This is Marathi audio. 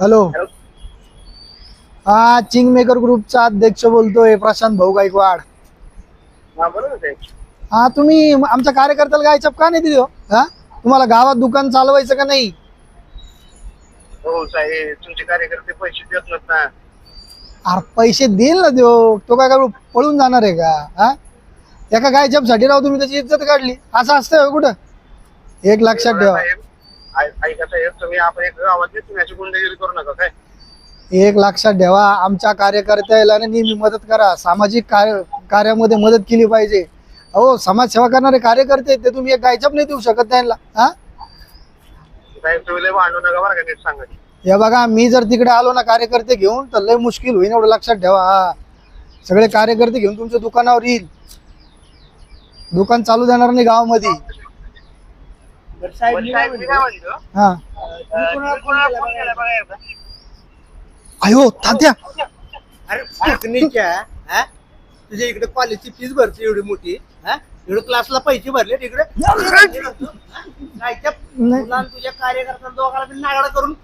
हॅलो. हा चिंग मेकर ग्रुपचा अध्यक्ष बोलतोय, प्रशांत भाऊ गायकवाड. हा तुम्ही आमच्या कार्यकर्त्याला गायछाप का नाही दिली हो? हा तुम्हाला गावात दुकान चालवायचं का नाही? हो साहेब, तुमचे कार्यकर्ते पैसे देत नाहीत ना. अरे पैसे देईल ना देऊ, तो काय काय पळून जाणार आहे का? हा एका गायछाप साठी राव तुम्ही त्याची इज्जत काढली, असं असतं कुठं? एक लक्षात ठेवा. ऐका साहेब, तुम्ही आपण एक गावात तुम्ही अशी गुंडगिरी करू नका काय. एक लक्षात ठेवा, आमच्या कार्यकर्त्याला ना नेहमी मदत करा. सामाजिक कार्यामध्ये मदत केली पाहिजे. अहो समाजसेवा करणारे कार्यकर्ते ते तुम्ही एक गायछाप नाही देऊ शकत त्यांना. हा साहेब तुम्ही लय भांडू नका बरं का, नीट सांगा. हे बघा, मी जर तिकडे आलो ना कार्यकर्ते घेऊन तर लय मुश्किल होईल, एवढं लक्षात ठेवा. हा सगळे कार्यकर्ते घेऊन तुमच्या दुकानावर येईल, दुकान चालू देणार नाही गावामध्ये. हा अयो तात्या, अरे तुझ्या इकडे कॉलेजची फीस भरते एवढी मोठी, एवढं क्लासला पैसे भरले तिकडे तुझ्या कार्यकर्त्यांना दोघांना नागाळा करून